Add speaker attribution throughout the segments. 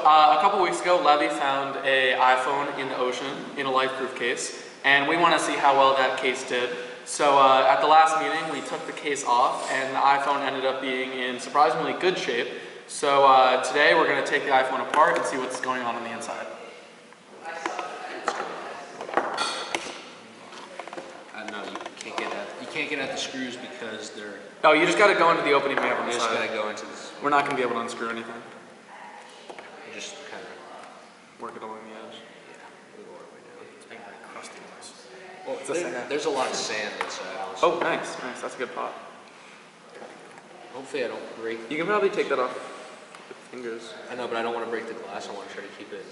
Speaker 1: a couple weeks ago, Levy found an iPhone in the ocean in a life-proof case, and we want to see how well that case did. So at the last meeting, we took the case off, and the iPhone ended up being in surprisingly good shape. So today, we're going to take the iPhone apart and see what's going on the inside.
Speaker 2: No, you can't get at the screws because they're.
Speaker 1: Oh, you just got to go into the opening we have on the side.
Speaker 2: You just got to go into this.
Speaker 1: We're not going to be able to unscrew anything.
Speaker 2: You just kind of
Speaker 1: work it along the edge.
Speaker 2: Yeah, we'll go all the way down.
Speaker 1: It's being very crusty noise.
Speaker 2: Well, there's a lot of sand inside.
Speaker 1: Oh, nice. That's a good pot.
Speaker 2: Hopefully I don't break.
Speaker 1: You can probably take that off with fingers.
Speaker 2: I know, but I don't want to break the glass. I want to try to keep it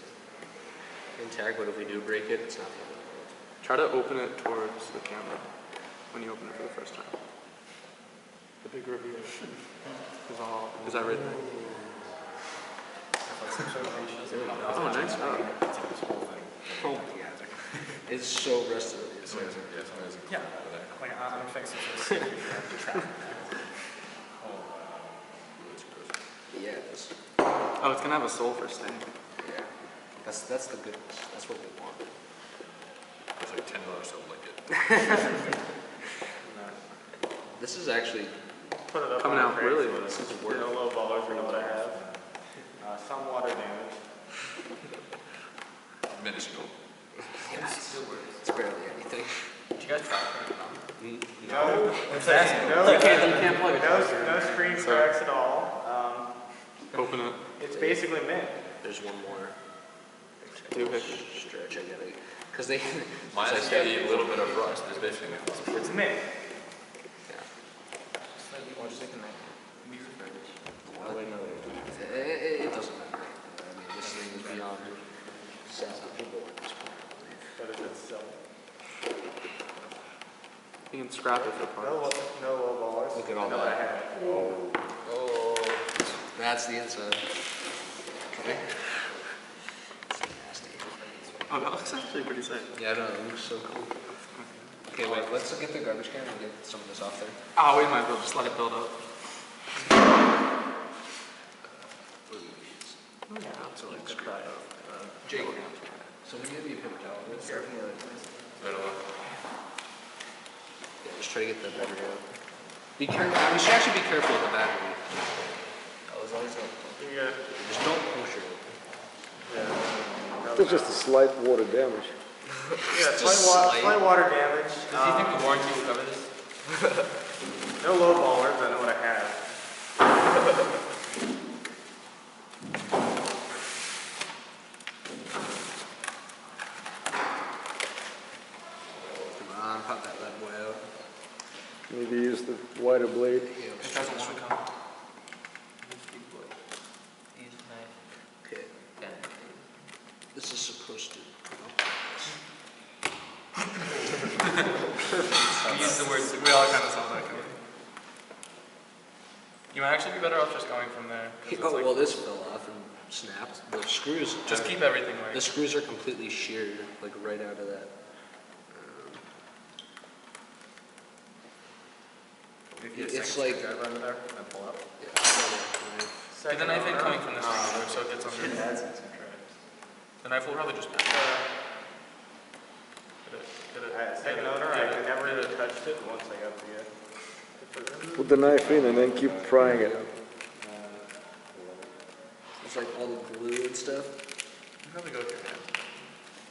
Speaker 2: intact. But if we do break it, it's not the end of the world.
Speaker 1: Try to open it towards the camera when you open it for the first time. The big reveal is that right there? Oh, nice.
Speaker 2: Oh my god. It's so rusted.
Speaker 3: It's amazing. Yeah, it's amazing.
Speaker 4: Yeah. Like, I'm fixing this.
Speaker 2: Yeah, it is.
Speaker 1: Oh, it's going to have a sulfur stain.
Speaker 2: Yeah. That's the goodness. That's what we want.
Speaker 3: It's like $10 to lick it.
Speaker 2: This is actually
Speaker 4: Put it up
Speaker 1: coming out really.
Speaker 2: this is work.
Speaker 4: No low ballers are what I have. Some water damage.
Speaker 3: Minuscule.
Speaker 2: Yeah, it's barely anything.
Speaker 4: Did you guys try it?
Speaker 1: No.
Speaker 4: No.
Speaker 1: You can't plug it.
Speaker 4: No screen cracks at all.
Speaker 1: Open it.
Speaker 4: It's basically mint.
Speaker 2: There's one more stretch I gotta, because they.
Speaker 3: Mine has a little bit of rust. It's basically.
Speaker 4: It's mint.
Speaker 2: Yeah.
Speaker 4: Oh,
Speaker 2: It doesn't matter. I mean, this thing is beyond salvageable at this point.
Speaker 4: But if it's
Speaker 1: You can scrap it for parts.
Speaker 4: no low ballers.
Speaker 2: Look at all
Speaker 4: No,
Speaker 2: that.
Speaker 4: I have.
Speaker 2: Oh, that's the inside. Okay. It's nasty.
Speaker 1: Oh, that looks actually pretty sick.
Speaker 2: Yeah, I know, it looks so cool. Okay, wait, let's get the garbage can and get some of this off there.
Speaker 1: Oh, we might as well just let it build up.
Speaker 2: So like screw it up. Jake, someone give me a paper towel.
Speaker 3: Right along.
Speaker 2: Yeah, just try to get the battery out. Be careful. We should actually be careful with the battery.
Speaker 4: Yeah.
Speaker 2: Just don't push it.
Speaker 5: There's just a slight water damage.
Speaker 4: Yeah, slight water damage.
Speaker 1: Do you think the warranty will cover this?
Speaker 4: No low ballers. I know what I have.
Speaker 2: Come on, pop that bad boy out.
Speaker 5: Maybe use the wider blade.
Speaker 2: Yeah,
Speaker 1: It doesn't want to come.
Speaker 2: okay. This is supposed to.
Speaker 1: We use the words, we all kind of saw that coming. You might actually be better off just going from there. 'Cause it's
Speaker 2: Oh,
Speaker 1: like-
Speaker 2: well, this fell off and snapped. The screws.
Speaker 1: Just keep everything
Speaker 2: The
Speaker 1: right.
Speaker 2: screws are completely sheared, like right out of that. It's like.
Speaker 4: Drive under there and pull up.
Speaker 2: Yeah,
Speaker 1: Get the knife in coming from this thing so it gets under. The knife will probably just bend.
Speaker 4: Second owner, I never even touched it once I got the.
Speaker 5: Put the knife in and then keep prying it.
Speaker 2: It's like all the glue and stuff.
Speaker 1: You probably go with your hand.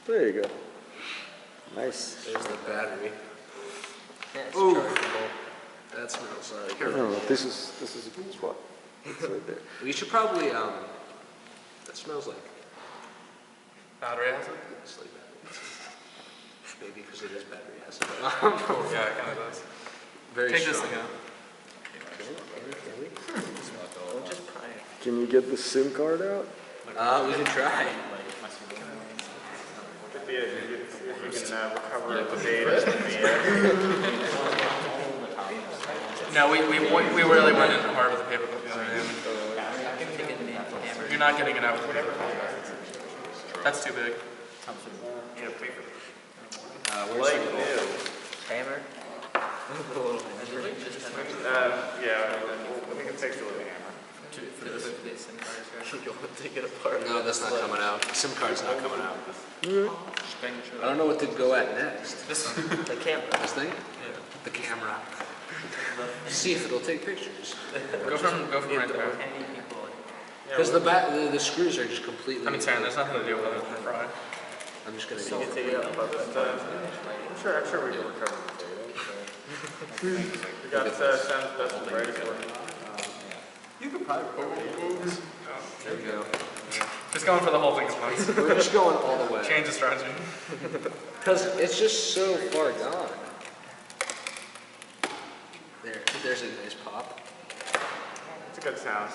Speaker 5: There you go. Nice.
Speaker 2: There's the battery.
Speaker 1: Ooh.
Speaker 2: That smells like.
Speaker 5: No, this is a good spot. It's right there.
Speaker 2: We should probably that smells like.
Speaker 1: Battery acid?
Speaker 2: It's like battery. Maybe because it is battery acid.
Speaker 1: Yeah, it kind of does.
Speaker 2: Very
Speaker 1: Take
Speaker 2: strong.
Speaker 1: this thing out.
Speaker 5: Can you get the SIM card out?
Speaker 2: We can try.
Speaker 4: Could be if we can recover the data.
Speaker 1: No, we really went in hard with the paper clip the other day. You're not getting it out with the paper clip. That's too big.
Speaker 4: Like new.
Speaker 6: Hammer?
Speaker 4: Yeah, we can fix it with a hammer.
Speaker 1: For this SIM card,
Speaker 2: You want to take it apart? No, that's not coming out. SIM card's not coming out. I don't know what to go at next.
Speaker 1: This one.
Speaker 2: The camera. This thing? Yeah. The camera. See if it'll take pictures.
Speaker 1: Go from right there.
Speaker 2: Because the screws are just completely.
Speaker 1: I mean, Sarah, there's nothing to do with it. Right.
Speaker 2: I'm just gonna.
Speaker 4: You can take it out, but I'm sure we can recover the data. So. We got Sam's best and brightest working.
Speaker 2: You could probably recover it. There we go.
Speaker 1: Just going for the whole thing at once.
Speaker 2: We're just going all the way.
Speaker 1: Change the strategy.
Speaker 2: Because it's just so far gone. There's a nice pop.
Speaker 4: It's a good sound.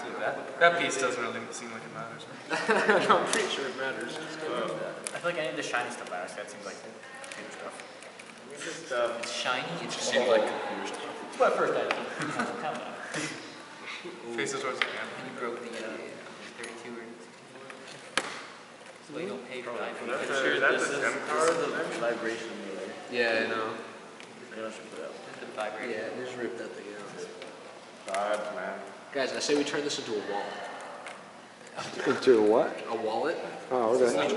Speaker 1: That piece doesn't really seem like it matters.
Speaker 2: I'm pretty sure it matters.
Speaker 6: I feel like any of the shiny stuff matters. That seems like good stuff.
Speaker 4: We just,
Speaker 6: It's shiny. It's just
Speaker 3: Seems like confused.
Speaker 6: It's my first idea. Count that.
Speaker 1: Faces towards the camera.
Speaker 6: And you broke the 32 or so you don't pay for that.
Speaker 4: that's a SIM card. Vibration meter.
Speaker 2: Yeah, I know.
Speaker 6: The vibrator.
Speaker 2: Yeah, just rip that thing out.
Speaker 4: Vibes, man.
Speaker 2: Guys, I say we turn this into a wallet.
Speaker 5: Into a what?
Speaker 2: A wallet?
Speaker 5: Oh, okay.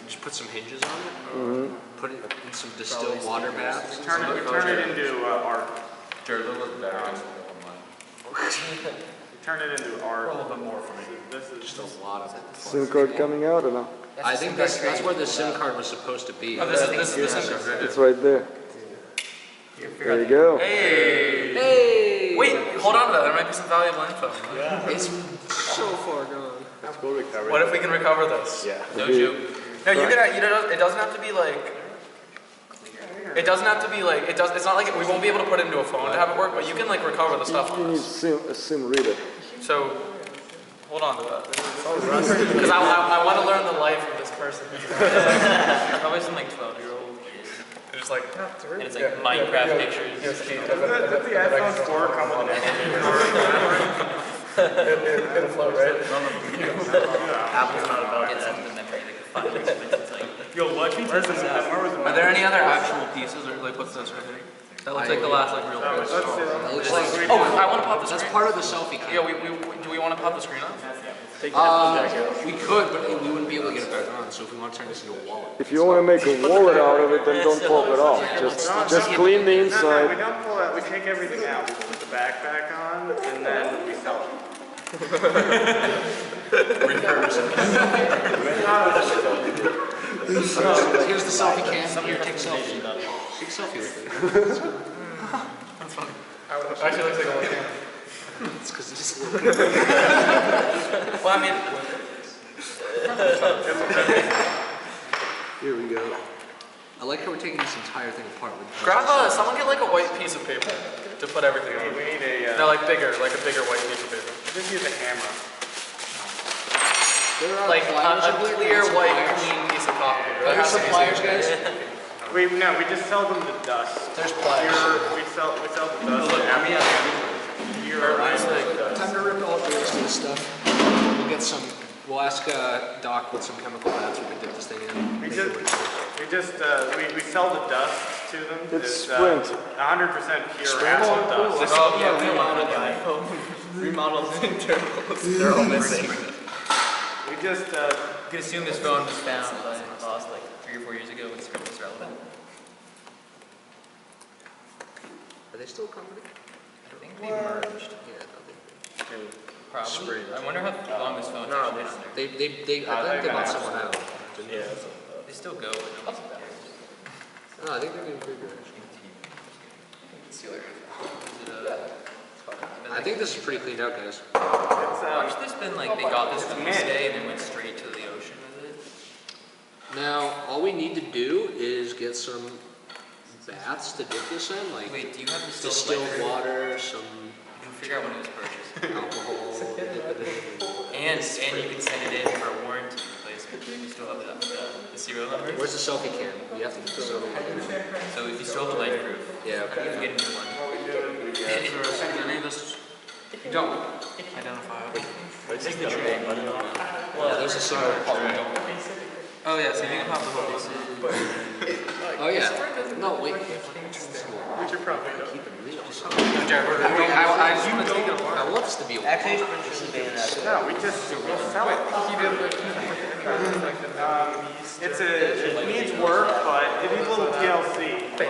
Speaker 2: Just put some hinges on it. Put it in some distilled water baths.
Speaker 4: Turn it into art.
Speaker 3: Jared, look better.
Speaker 4: Turn it into art.
Speaker 3: A little bit more for me.
Speaker 4: This is
Speaker 2: Just a lot of it.
Speaker 5: SIM card coming out or no?
Speaker 2: I think that's where the SIM card was supposed to be.
Speaker 1: Oh, this is the SIM card, right?
Speaker 5: It's right there. There you go.
Speaker 1: Hey!
Speaker 2: Hey!
Speaker 1: Wait, hold on to that. There might be some valuable info.
Speaker 2: It's so far gone.
Speaker 4: Let's go recover.
Speaker 1: What if we can recover this?
Speaker 4: Yeah.
Speaker 1: No joke. No, you can. It doesn't have to be like. It doesn't have to be like. It's not like we won't be able to put it into a phone to have it work, but you can like recover the stuff
Speaker 5: You
Speaker 1: on
Speaker 5: need
Speaker 1: this.
Speaker 5: a SIM reader.
Speaker 1: So, hold on to that. Because I want to learn the life of this person.
Speaker 6: Probably some like 12-year-old kid.
Speaker 1: They're just like.
Speaker 6: And it's like Minecraft pictures.
Speaker 4: Does the iPhone 4 come with an emulator?
Speaker 1: It'll float, right?
Speaker 6: Apple's not about it. It's in the memory, like 5 minutes. It's like,
Speaker 4: Yo, what features is that? Where was it?
Speaker 1: Are there any other actual pieces, or like what's this right here? That looks like the last like real piece.
Speaker 2: It looks like
Speaker 1: Oh, I want to pop the
Speaker 2: that's
Speaker 1: screen.
Speaker 2: part of the selfie cam.
Speaker 1: Yeah, do we want to pop the screen off?
Speaker 2: We could, but we wouldn't be able to get it back on. So if we want to turn this into a wallet,
Speaker 5: If you want to make a wallet out of it, then don't pop it off. Just clean the
Speaker 4: No, we
Speaker 5: inside.
Speaker 4: don't pull that. We take everything out. We put the backpack on, and then we sell it.
Speaker 2: here's the selfie cam. Here, take a selfie. Take a selfie with it.
Speaker 1: That's funny. Actually, looks like a little camera.
Speaker 2: It's because it's
Speaker 1: Well, I mean,
Speaker 2: Here we go. I like how we're taking this entire thing apart.
Speaker 1: someone get like a white piece of paper to put everything on.
Speaker 4: We need a.
Speaker 1: No, like a bigger white piece of paper.
Speaker 4: Just use a hammer.
Speaker 2: There are
Speaker 1: Like
Speaker 2: pliers
Speaker 1: a
Speaker 2: over there.
Speaker 1: clear
Speaker 2: There's
Speaker 1: white
Speaker 2: pliers.
Speaker 1: clean piece of copy paper.
Speaker 2: Are
Speaker 1: That
Speaker 2: there
Speaker 1: has
Speaker 2: some
Speaker 1: to be
Speaker 2: pliers,
Speaker 1: seen.
Speaker 2: guys?
Speaker 4: We just sell them to dust.
Speaker 2: There's pliers.
Speaker 4: We sell the dust.
Speaker 2: Time to rip all the rest of this stuff. We'll get some. We'll ask Doc with some chemical baths we can dip this thing in.
Speaker 4: We sell the dust to them.
Speaker 5: It's Sprint.
Speaker 4: 100% pure acid dust.
Speaker 1: Oh yeah, we remodeled the internals. They're all missing.
Speaker 4: We just
Speaker 6: you can assume this phone was found by my boss like 3 or 4 years ago when Sprint was relevant.
Speaker 2: Are they still a company?
Speaker 6: I think they merged.
Speaker 2: Yeah, I thought they.
Speaker 6: Probably.
Speaker 2: Sprint.
Speaker 6: I wonder how long this phone actually is there.
Speaker 2: I think they bought someone out.
Speaker 4: yeah.
Speaker 6: They still go, but no one's there.
Speaker 2: No, I think they're getting bigger actually. I think this is pretty cleaned out, guys.
Speaker 6: Watch this been like they got this from Tuesday and then went straight to the ocean with it.
Speaker 2: Now, all we need to do is get some baths to dip this in, like
Speaker 6: Wait, do you have the
Speaker 2: distilled water, some
Speaker 6: You can figure out when it was purchased.
Speaker 2: alcohol.
Speaker 6: And you can send it in for a warranty replacement. You still have the serial number.
Speaker 2: Where's the selfie cam? We have to do the selfie cam.
Speaker 6: So if you still have the light proof,
Speaker 2: Yeah,
Speaker 6: you
Speaker 2: okay.
Speaker 6: can get a new one.
Speaker 1: Any of this? You don't identify it.
Speaker 2: Yeah, there's a similar tray.
Speaker 6: Oh yeah, so you can pop the whole piece.
Speaker 2: Oh, yeah. No, wait.
Speaker 4: We should probably know.
Speaker 2: I just want to take it apart. I want this to be a wall.
Speaker 6: Actually, it's pretty bad.
Speaker 4: No, we'll sell it. It needs work, but it needs a little TLC, but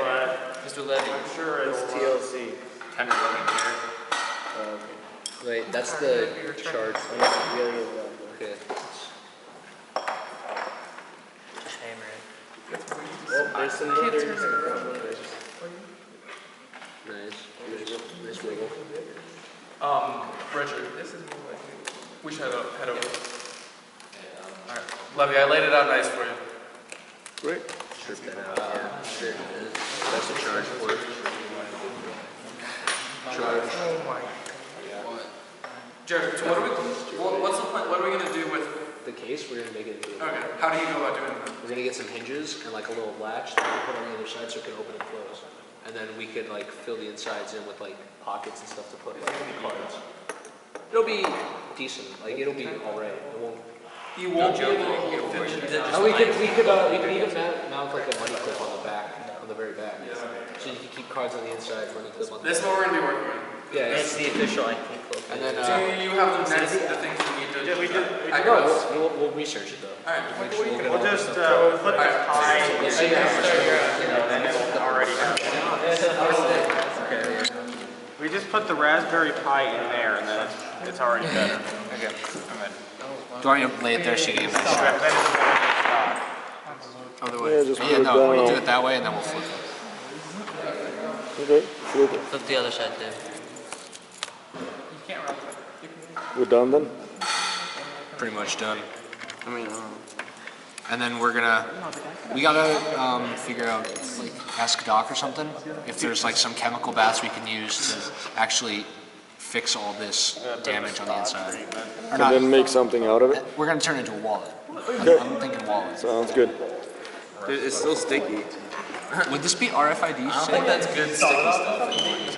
Speaker 6: Mr. Levy.
Speaker 4: I'm sure it's TLC.
Speaker 3: 10 or 11 here.
Speaker 2: Wait, that's the chart. Okay.
Speaker 6: Just hammer it.
Speaker 5: There's some others.
Speaker 2: Nice. Nice wiggle.
Speaker 1: Richard, we should head over. Alright, Levy, I laid it out nice for you.
Speaker 5: Great.
Speaker 2: Strip that out. Yeah, there it is. That's the charge port. Charge.
Speaker 1: Jared, so what's the plan, what are we gonna do with,
Speaker 2: The case, we're gonna make it into.
Speaker 1: okay, how do you go about doing that?
Speaker 2: We're gonna get some hinges and like a little latch that we put on the other side so it can open and close. And then we could like fill the insides in with like pockets and stuff to put like cards. It'll be decent. Like it'll be alright. It won't.
Speaker 1: You won't be able to fit it.
Speaker 2: Oh, we could even mount like a money clip on the back, on the very back. So you can keep cards on the inside, money clip on the
Speaker 1: This is what we're gonna be working with.
Speaker 2: Yeah.
Speaker 6: It's the official IP clip.
Speaker 2: And then
Speaker 1: Do you have the things we need to?
Speaker 4: Yeah, we did.
Speaker 2: I know we'll research it though.
Speaker 1: Alright,
Speaker 4: We'll just put the pie in and then it'll already have it. We just put the Raspberry Pi in there and then it's already better.
Speaker 3: Okay, I'm in.
Speaker 2: Do you want me to lay it there so you get a nice shot?
Speaker 4: Then it's better.
Speaker 2: Other
Speaker 5: Yeah,
Speaker 2: way.
Speaker 5: just put
Speaker 2: Yeah,
Speaker 5: it
Speaker 2: no, we'll do
Speaker 5: down.
Speaker 2: it that way and then we'll flip it.
Speaker 5: Okay, flip it.
Speaker 6: Flip the other side too.
Speaker 5: We're done then?
Speaker 2: Pretty much done. And then we gotta figure out, like, ask Doc or something, if there's like some chemical baths we can use to actually fix all this damage on the inside. Or
Speaker 5: And
Speaker 2: not,
Speaker 5: then make something out of it?
Speaker 2: we're gonna turn it into a wallet. I'm thinking wallet.
Speaker 5: Sounds good.
Speaker 7: It's still sticky.
Speaker 2: Would this be RFID?
Speaker 6: I think that's good sticky stuff.